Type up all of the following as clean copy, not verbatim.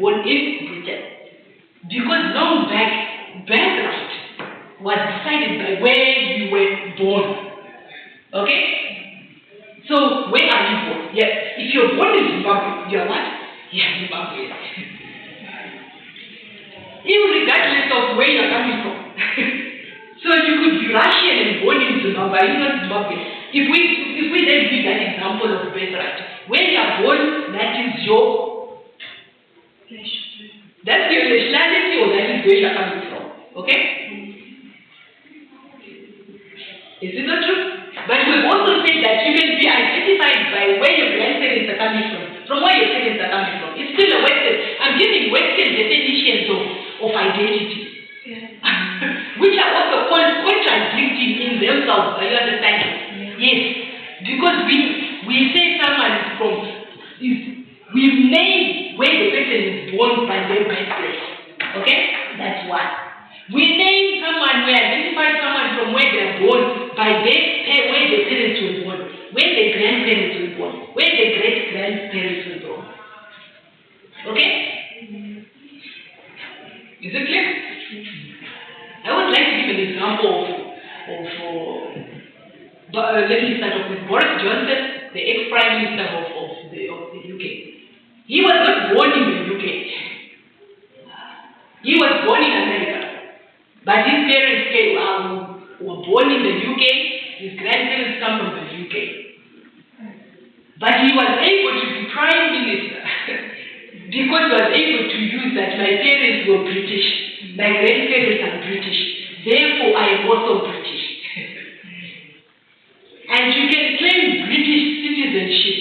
born in Britain. Because long back, birthright was decided by where you were born. Okay? So, where are you born? Yeah, if you're born in Zimbabwe, you're what? Yeah, Zimbabwe. Irregardless of where you're coming from. So you could be Russian and born in Zimbabwe, you're not Zimbabwe. If we then give that example of birthright, where you are born, that is your nationality, or that is where you are coming from. Okay? Is it not true? But we've also said that you can be identified by where your grandparents are coming from where your parents are coming from. It's still a Western. I'm giving Western definitions of identity. Yeah. Which are also contradicting in themselves. Are you understanding? Yeah. Yes. Because we say someone we name where the person is born by their birthplace. Okay? That's one. We name someone, we identify someone from where they are born by where their parents were born, where their grandparents were born, where their great-grandparents were born. Okay? Is it clear? I would like to give an example let me start off with Boris Johnson, the ex-prime minister of the UK. He was not born in the UK. He was born in America. But his parents were born in the UK. His grandparents come from the UK. But he was able to be prime minister because he was able to use that my parents were British, my grandparents are British, therefore I am also British. And you can claim British citizenship.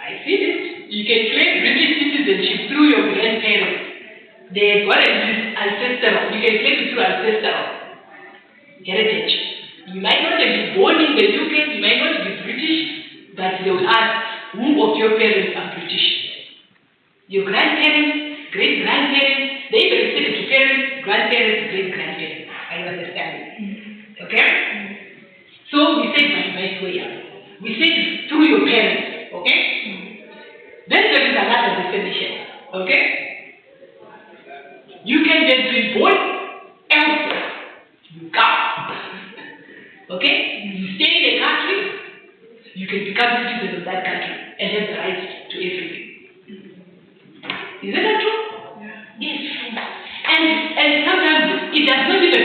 I see it. You can claim British citizenship through your grandparents. They got ancestral. You can claim it through ancestral heritage. You might not have been born in the UK, you might not be British, but they will ask, who of your parents are British? Your grandparents, great-grandparents, they even say to parents, grandparents, great-grandparents. Are you understanding? Okay? So we say by right way. We say it through your parents. Okay? Then there is another definition. Okay? You can just be born elsewhere. You come. Okay? You stay in a country, you can become a citizen of that country and have the right to everything. Is that true? Yeah. Yes. And sometimes it does not even,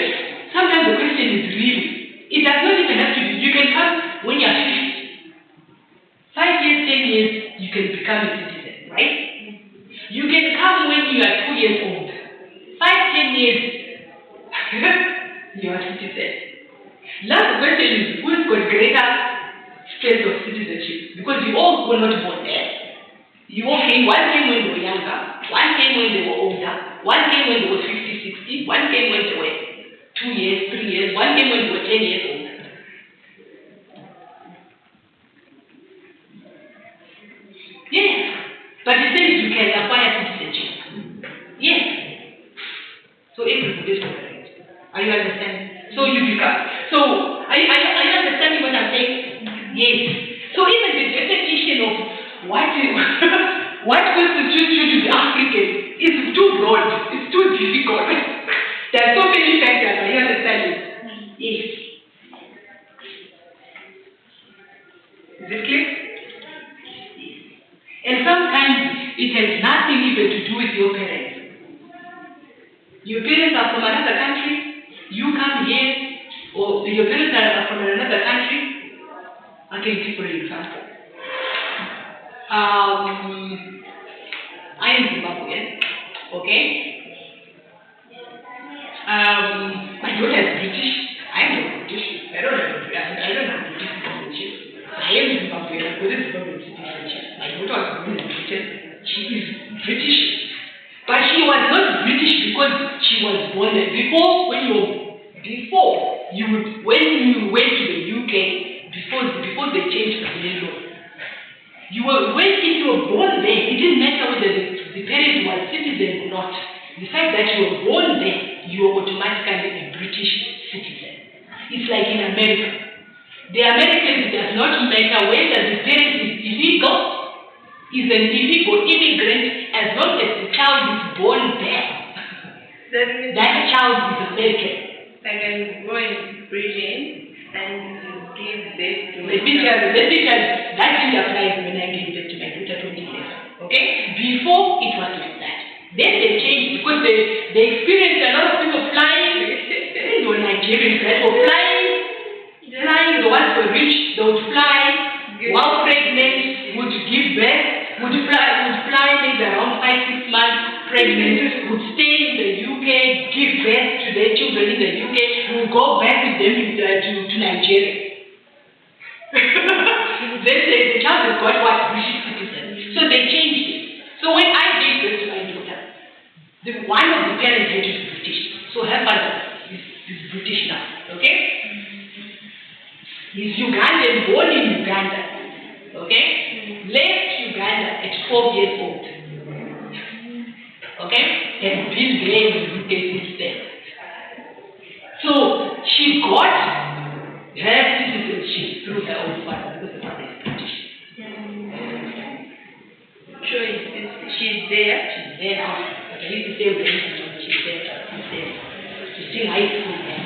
sometimes the question is really, it does not even have to be, you can come when you are 50. 5 years, 10 years, you can become a citizen, right? You can come when you are 2 years old. 5, 10 years, you are a citizen. Last question is, who's got greater strength of citizenship? Because you all were not born there. You all came, one came when they were younger, one came when they were older, one came when they were 50, 60, one came when they were 2 years, 3 years, one came when they were 10 years old. Yes, but it says you can acquire citizenship. Yes. So everybody is correct. Are you understanding? So you become. So are you understanding what I'm saying? Yes. So even the definition of what constitutes you to be African is too broad. It's too difficult. There are so many factors. Are you understanding? Yes. Is it clear? And sometimes it has nothing even to do with your parents. Your parents are from another country, you come here, or your parents are from another country. I can give for an example. I am Zimbabwean, okay? My daughter is British. I am not British. I don't have British citizenship. I am Zimbabwean. I got a Zimbabwean citizenship. My daughter was born in Britain. She is British. But she was not British because she was born there. When you went to the UK, before they changed the law, when you were born there, it didn't matter whether the parent was citizen or not. The fact that you were born there, you were automatically a British citizen. It's like in America. The Americans, it does not matter whether the parent is illegal is an illegal immigrant as long as the child is born there. That child is American. I can go in Britain and give birth to let me tell you, that didn't apply when I gave birth to my daughter 20 years. Okay? Before it was like that. Then they changed because they experienced a lot of people flying. These were Nigerians that were flying. The ones who were rich, they would fly. While pregnant, would give birth, would fly maybe around 5-6 months pregnant, would stay in the UK, give birth to their children in the UK, would go back with them to Nigeria. Then the child has got what? British citizen. So they changed it. So when I gave birth to my daughter, one of the parents had to be British. So her father is British now. Okay? He's Ugandan, born in Uganda. Okay? Left Uganda at 12 years old. Okay? And been there in the UK since then. So she got her citizenship through her own father because the father is British. So she's there? She's there now. But I used to say with her, she's there. She's still high school there.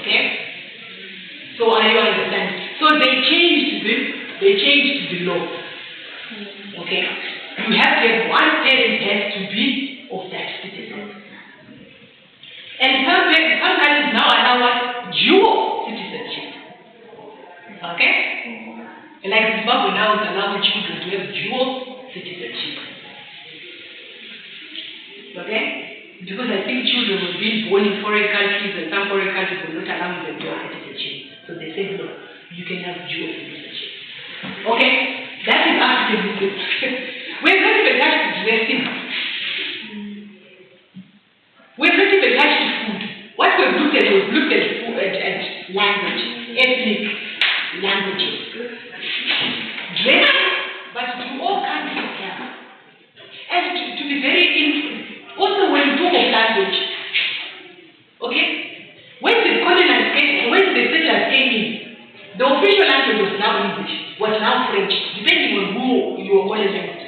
Okay? So are you understand? So they changed the law. Okay? You have to have one parent has to be of that citizen. And sometimes now allow what? Dual citizenship. Okay? Like Zimbabwe now is allowing children to have dual citizenship. Okay? Because I think children were being born in foreign countries and some foreign countries were not allowing them dual citizenship. So they said, no, you can have dual citizenship. Okay? That is Africanism. We're not even touched to dressing. We're not even touched to food. What we've looked at was food and language, ethnic languages. Dressing, but to all countries here. And to be very also when you talk of language, okay? When the settlers came in, the official language was now English, was now French, depending on who you were colonized.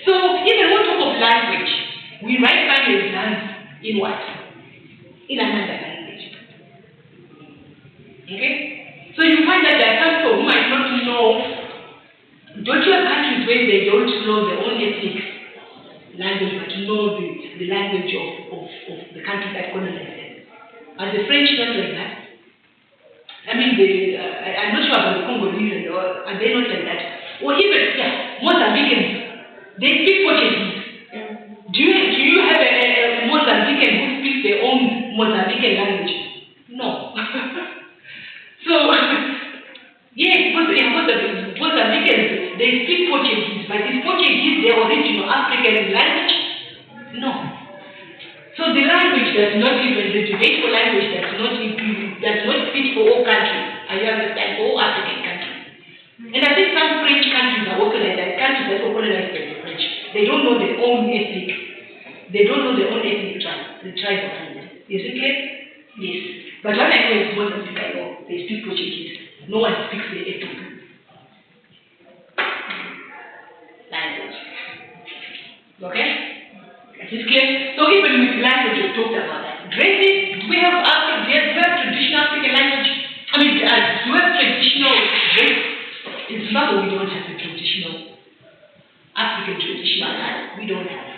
So even when we talk of language, we write final exams in what? In another language. Okay? So you find that there are some people who might not know. Don't you have countries where they don't know their own ethnic language, but know the language of the country that colonized them? Are the French not like that? I mean, I'm not sure about the Congolese, or are they not like that? Or even, Mozambicans, they speak Portuguese. Do you have a Mozambican who speaks their own Mozambican language? No. So, yes, Mozambicans, they speak Portuguese, but is Portuguese their original African language? No. So the language does not even, the debate for language does not fit for all countries. I understand, for all African countries. And I think some French countries are also like that, countries that were colonized by the French. They don't know their own ethnic tribe, the tribe of French. Is it clear? Yes. But when I go to Mozambique, I know they speak Portuguese. No one speaks the ethnic language. Okay? Is it clear? So even with language, we talked about that. Dressing, do we have traditional African language? I mean, do we have traditional dress? In Zimbabwe, we don't have the traditional African traditional attire. We don't have.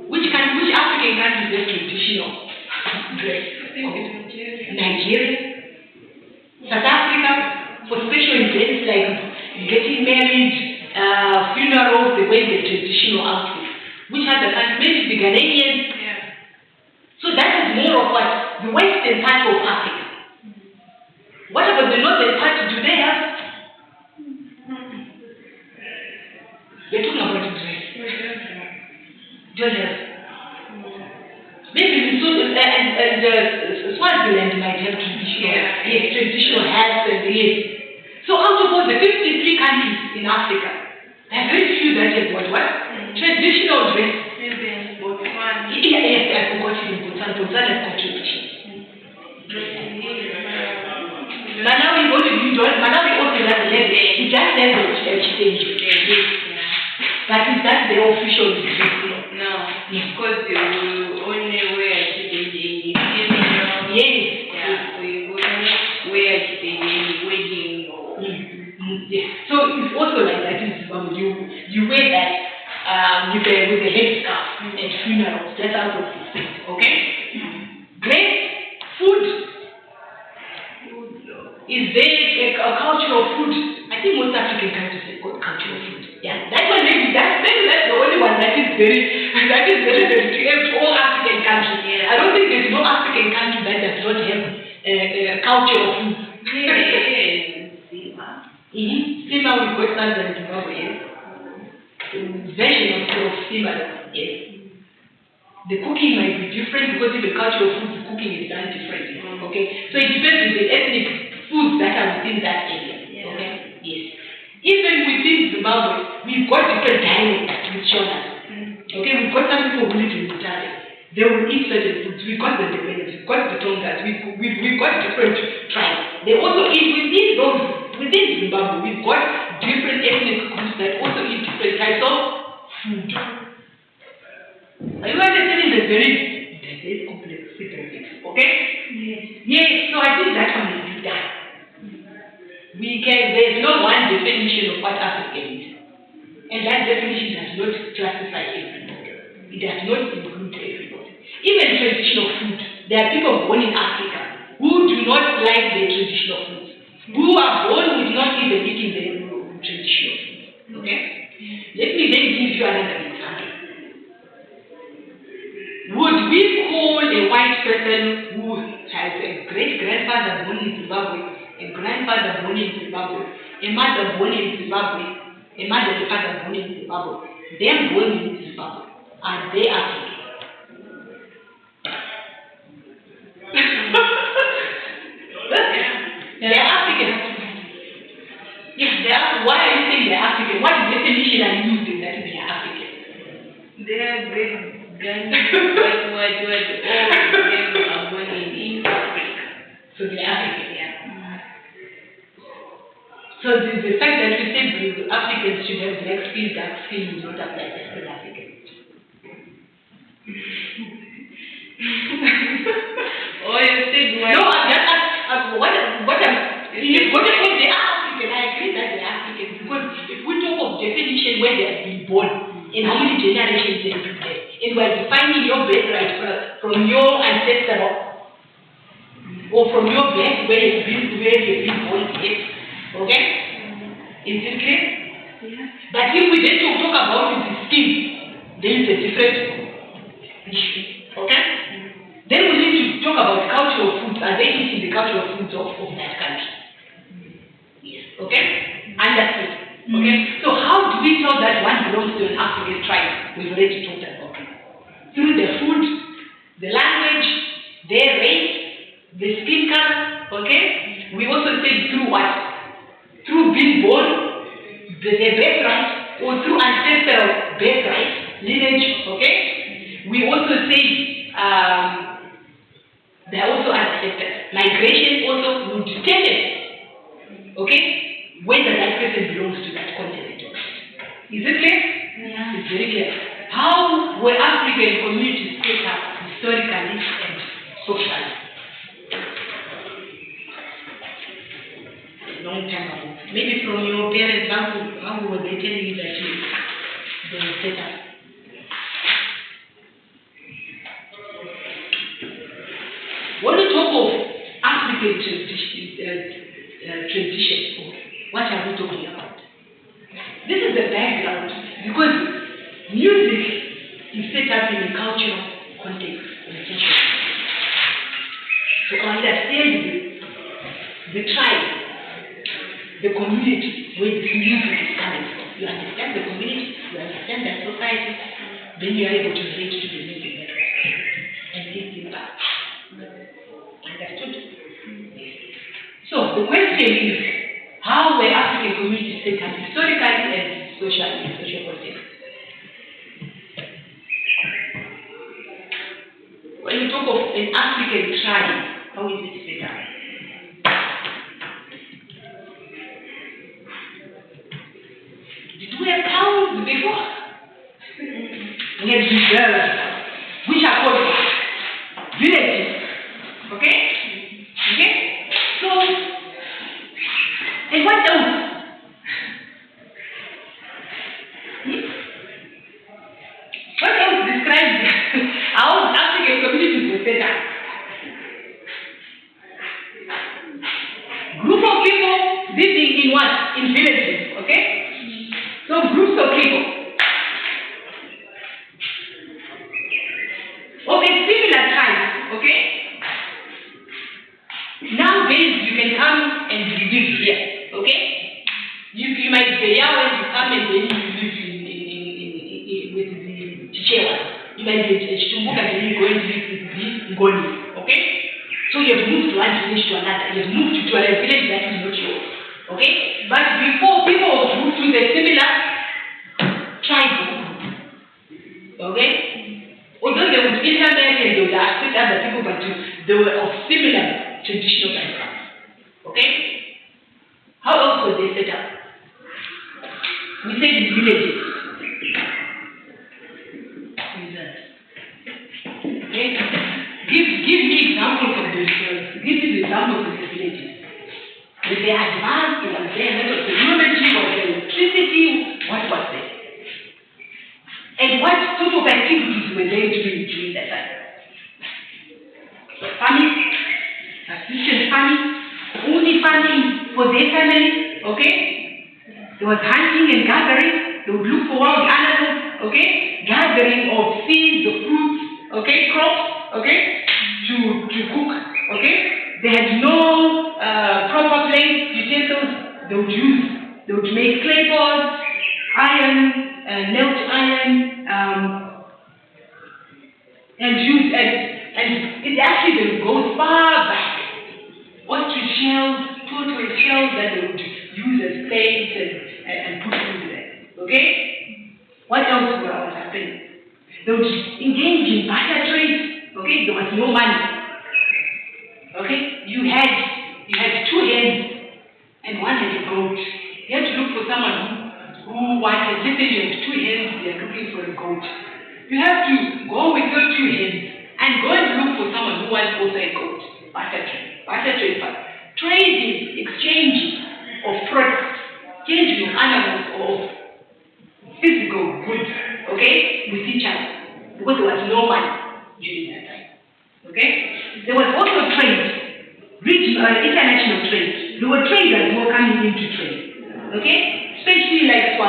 Which African countries have traditional dress? Nigeria, South Africa, for special events like getting married, funerals, they wear the traditional outfit. Which other countries? Maybe the Ghanaians. Yeah. So that is more of what? The western part of Africa. What about the northern part? Do they have? We're talking about the dress. Don't have. Maybe the Swaziland might have traditional hats and yes. So out of all the 53 countries in Africa, there are very few that have what? Traditional dress. Maybe Botswana. Yes, I forgot it in Botswana. Botswana has got tradition. Malawi also doesn't have it just has the chicken. But is that the official decision? No, because you will only wear chicken in the funeral. Yes. Yeah, so you wouldn't wear chicken in the wedding. Yes. So it's also like that in Zimbabwe. You wear that with the headscarf at funerals. That's out of the state. Okay? Great. Food. Is there a culture of food? I think most African countries have got culture of food. Yeah, that one maybe that's the only one that is very to all African countries. Yeah. I don't think there's no African country that does not have a culture of food. Sima we've got Tanzania and Zimbabwe, yes. Version of Sima, yes. The cooking might be different because in the culture of food, the cooking is done differently. Okay, so it depends on the ethnic foods that are within that area. Okay, yes. Even within Zimbabwe, we've got different dialects with Shonas. Okay, we've got some people who live in Mutare. They will eat certain foods. We've got the Ndebele, we've got the Tongas, we've got different tribes. They also eat within Zimbabwe, we've got different ethnic groups that also eat different types of food. Are you understanding the very complex sequences? Okay? Yes. Yes, so I think that one will be done. There's no one definition of what African is. And that definition does not classify everybody. It does not include everybody. Even traditional food. There are people born in Africa who do not like the traditional food. Who are born with not even eating the traditional food. Okay? Let me then give you another example. Would we call a white person who has a great-grandfather born in Zimbabwe, a grandfather born in Zimbabwe, a mother born in Zimbabwe, a mother and father born in Zimbabwe, them born in Zimbabwe, are they African? They're African. If they are, why are you saying they're African? What definition are you using that they are African? They are great. All of them are born in Africa. So they're African, yeah. So the fact that we say the Africans should have black skin, dark skin is not apply to still African. Or you said what? No, you've got to say they are African. I agree that they are African because if we talk of definition where they have been born and how many generations they have been there. And we're defining your birthright from your ancestral or from your birth where you've been born. Yes. Okay? Is it clear? Yeah. But if we then talk about the skin, then it's a different issue. Okay? Then we need to talk about culture of food. Are they eating the culture of foods of that country? Yes. Okay? Understood. Okay? So how do we tell that one belongs to an African tribe? We've already talked about it. Through the food, the language, their race, the skin color, okay? We also say through what? Through being born, the birthright, or through ancestral birthright, lineage, okay? We also say there are also other factors. Migration also would determine, okay, whether that person belongs to that continent or not. Is it clear? Yeah. It's very clear. How were African communities set up historically and socially? A long time ago. Maybe from your parents, how were they telling you that they were set up? When we talk of African tradition, what are we talking about? This is the background because music is set up in a cultural context and social. So understand the tribe, the community where this music is coming from. You understand the community, you understand the society, then you are able to relate to the music network and its impact. Understood? So the question is, how were African communities set up historically and socially in social context? When you talk of an African tribe, how is it set up? reserves, which are called villages. Okay? Okay? So, and what else? What else describes how African communities were set up? Group of people living in what? In villages, okay? So groups of people. Of a similar type, okay? Nowadays you can come and live here, okay? You might say, yeah, when you come and then you live with the Chichewa. You might say, Chitumbuka, and then you go and live with the Ngoni, okay? So you have moved to one village to another. You have moved to a village that is not yours. Okay? But before, people moved to the similar tribe. Okay? Although they would intermarry and they would affect other people, but they were of similar traditional backgrounds. Okay? How else were they set up? We said in villages. Okay? Give me examples of those villages. Give me the examples of the villages. With the advanced, was there, there was technology, was there electricity, what was there? And what sort of activities were they doing during that time? Farming, subsistence farming, only farming for their family, okay? There was hunting and gathering. They would look for wild animals, okay? Gathering of seeds, of fruits, okay? Crops, okay? To cook, okay? They had no proper plate utensils. They would make clay pots, iron, nailed iron, and it actually goes far back. Ostrich shells, tortoise shells that they would use as plates and put food there. Okay? What else was happening? They would engage in barter trade. Okay? There was no money. Okay? You had 2 hens and 1 had a goat. You had to look for someone who wanted, let's say you have 2 hens, they are looking for a goat. You have to go with those 2 hens and go and look for someone who wants also a goat. Barter trade. Trading, exchanging of products, changing of animals or physical goods, okay, with each other. Because there was no money during that time. Okay? There was also trade, regional, international trade. There were traders who were coming into trade. Okay? Especially like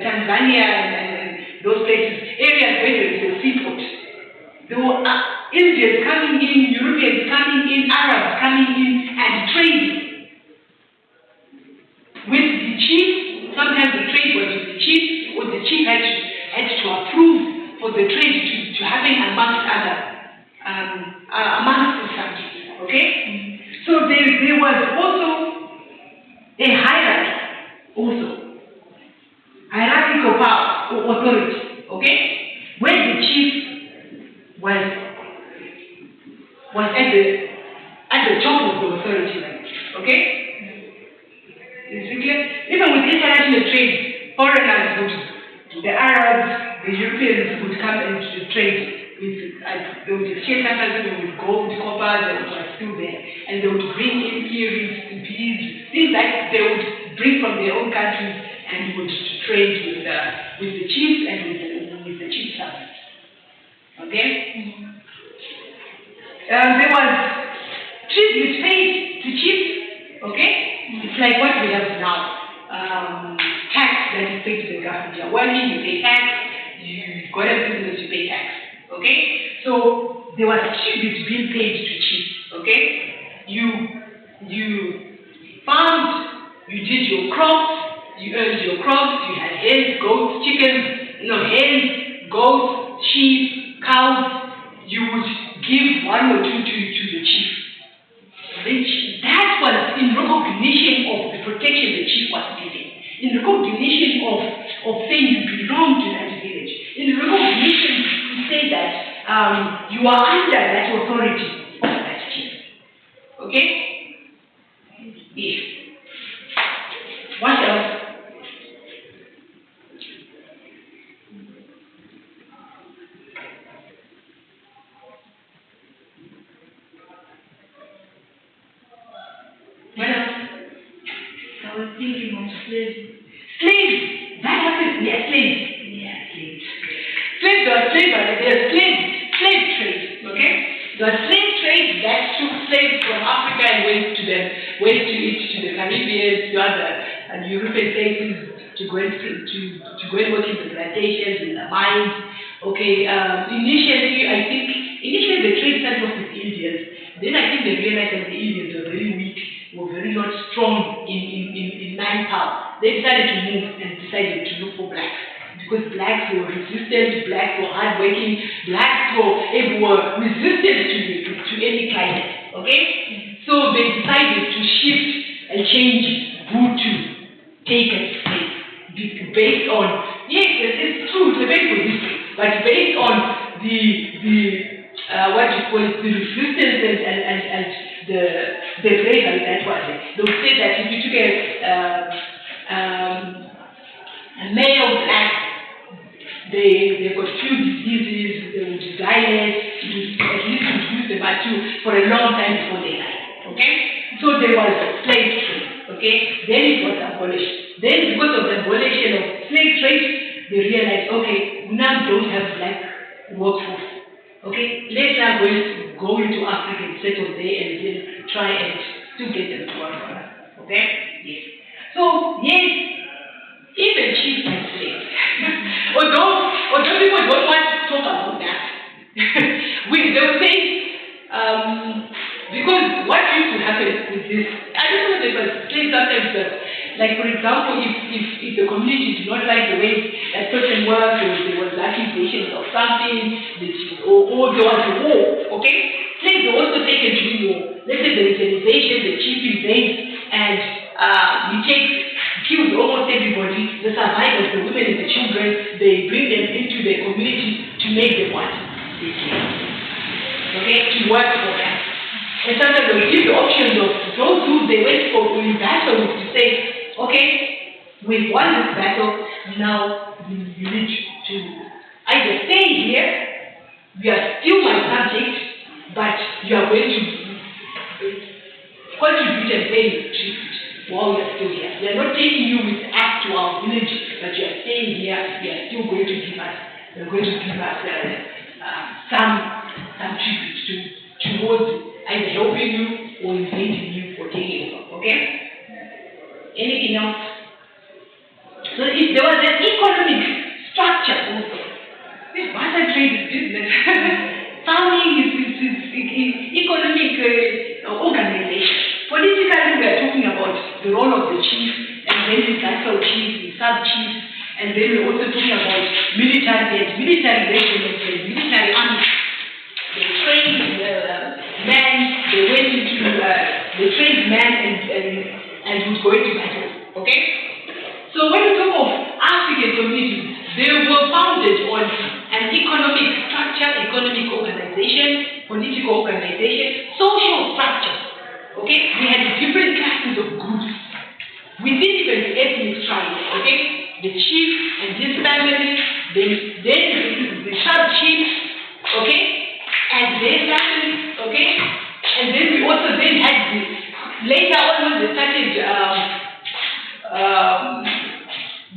Tanzania and those places, areas where there is a seaport. There were Indians coming in, Europeans coming in, Arabs coming in and trading with the chief. Sometimes the trade was with the chief, or the chief had to approve for the trade to happen amongst the subjects. Okay? So there was also a hierarchical power or authority. Okay? Where the chief was at the top of the authority. Okay? Is it clear? Even with international trade, foreigners the Arabs, the Europeans would come into trade with, they would exchange sometimes with gold, copper, that was still there. And they would bring in earrings, beads, things like they would bring from their own countries and would trade with the chiefs and with the chief servants. Okay? There was tribute paid to chiefs. Okay? It's like what we have now. Tax that is paid to the government. You're working, you pay tax. You've got a business, you pay tax. Okay? So there was tribute being paid to chiefs. Okay? You farmed, you did your crops, you earned your crops, you had hens, goats, chickens, hens, goats, sheep, cows. You would give 1 or 2 to the chief. That was in recognition of the protection the chief was giving. In recognition of saying you belong to that village. In recognition to say that you are under that authority of that chief. Okay? Yeah. What else? Slaves. That was it. Yeah, slaves. Yeah, slaves. Slaves were slave trade. Okay? The slave trade that took slaves from Africa and went to the Caribbean, to other and European places to go and work in the plantations, in the mines. Okay, initially the trade started off with Indians. Then I think they realized that the Indians were very weak, were very not strong in manpower. They decided to move and decided to look for blacks. Because blacks were resistant, blacks were hardworking, blacks were resistant to any climate. Okay? So they decided to shift and change Hutu, take a place. Based on, yes, it's true, it's a very good history, but based on the resistance and the bravery that was it. They would say that if you took a male black, they got few diseases, they would die less, at least reduce the battle for a long time before they died. Okay? So there was a slave trade. Okay? Then it was abolished. Then because of the abolition of slave trade, they realized, okay, we now don't have black workforce. Okay? Let's now go into Africa and settle there and then try and still get them to work for us. Okay? Yes. So, yes, even chiefs and slaves. although people don't want to talk about that. They will say, because what used to happen with this, I don't know if it was slaves sometimes, but like for example, if the community did not like the way that person worked, or there was accusations of something, or there was a war, okay? Slaves were also taken to war. Let's say there is an invasion, the chief invades, and kills almost everybody, the survivors, the women and the children, they bring them into the community to make them what? Okay, to work for them. And sometimes they give the options of those who they went for in battle to say, okay, we've won this battle, now you need to either stay here, you are still my subject, but you are going to contribute and pay tribute while you are still here. We are not taking you with us to our village, but you are staying here, you are still going to give us, some tribute towards either helping you or invading you or taking over. Okay? Anything else? So if there was an economic structure also, this barter trade is business. Farming is economic organization. Politically, we are talking about the role of the chief, and then the title chief, the sub-chief, and then we're also talking about military regiments, and military army. They trained men, they went into, they trained men and was going to battle. Okay? So when we talk of African communities, they were founded on an economic structure, economic organization, political organization, social structure. Okay? We had different classes of groups within even the ethnic tribe. Okay? The chief and his family, then the sub-chief, okay? And their family, okay? And then we also then had later on when they started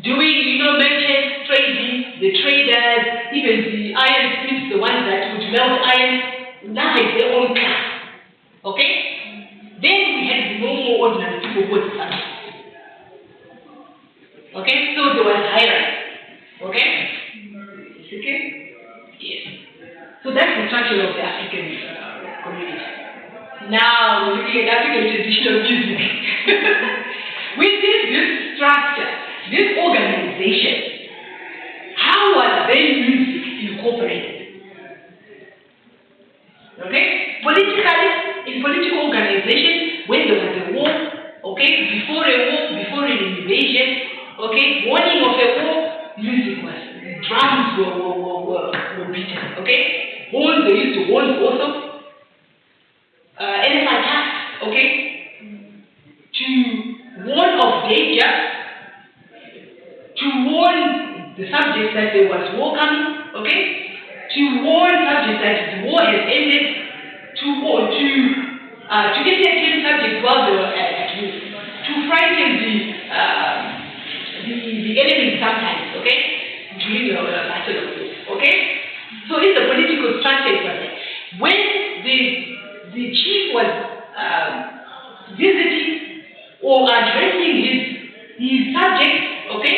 doing, merchant trading, the traders, even the ironsmiths, the ones that would melt iron, now had their own class. Okay? Then we had the normal ordinary people who were subjects. Okay? So there was hierarchy. Okay? Is it okay? Yes. So that's the structure of the African community. Now we're looking at African traditional music. Within this structure, this organization, how was then music incorporated? Okay? Politically, in political organization, when there was a war, okay, before a war, before an invasion, okay, warning of a war, music was, drums were beaten, okay? Horns, they used to horn also. Elephant tusks, okay? To warn of danger, to warn the subjects that there was war coming, okay? To warn subjects that the war has ended, to entertain subjects while they were at war, to frighten when the chief was visiting or addressing his subjects, okay,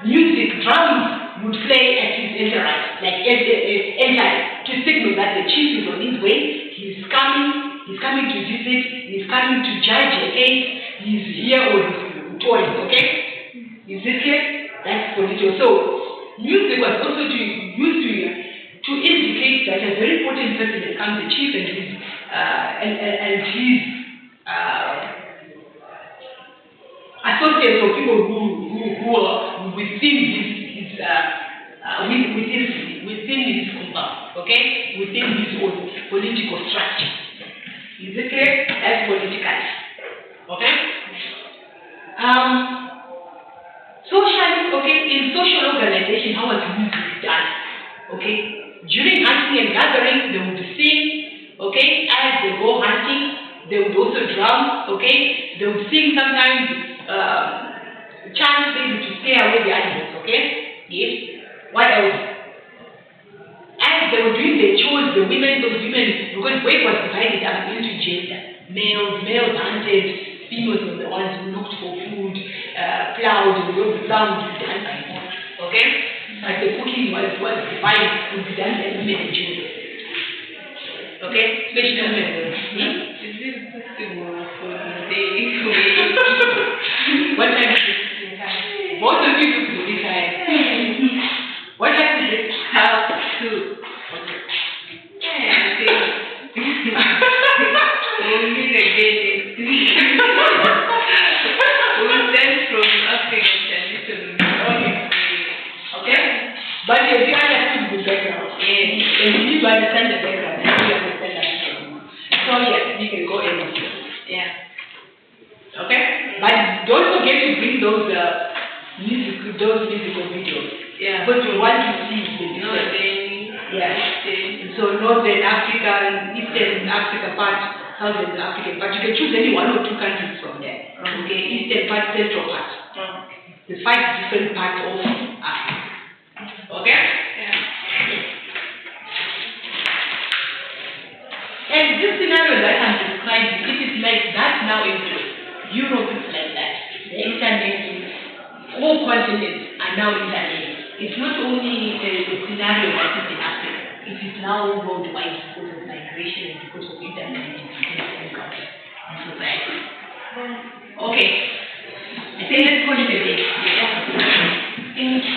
music, drums would play at his entrance, like entrance, to signal that the chief is on his way. He's coming to visit, he's coming to judge a case, he's here on his toys, okay? Is it clear? That's political. So music was also used to indicate that a very important person becomes the chief and his associates or people who are within within his compound, okay, within his own political structure. Is it clear? That's political. Okay. Socially, okay, in social organization, how was music done? Okay, during hunting and gathering, they would sing, okay, as they go hunting, they would also drum, okay, they would sing sometimes, chant maybe to scare away the animals, okay? Yes. What else? As they were doing their chores, those women, because work was divided up into gender. Males hunted, females were the ones who looked for food, plowed, and those plowed would be done by men, okay? But the cooking was divided, would be done by women and children. Okay? Especially women. Is it possible for the day? What time is it? Both of you look really tired. What time is it? Half two. Okay. Yeah, I think. Only the day next week. We'll send from Africa tradition. Okay? But if you understand the background, if you need to understand the background, then you understand that. So yes, you can go in. Yeah. Okay? But don't forget to bring those musical videos. Yeah. But you want to see the Northern. yeah. So Northern Africa, Eastern Africa part, Southern African part. You can choose any one or two countries from there. Okay, Eastern part, Central part. The 5 different parts of Africa. Okay? Yeah. And this scenario that I'm describing, it is like that now in Europe, it's like that. The internet is, all continents are now internet. It's not only the scenario that is in Africa, it is now worldwide because of migration and because of internet and different countries and society. Okay. I think let's call it a day. Yeah. Thank you.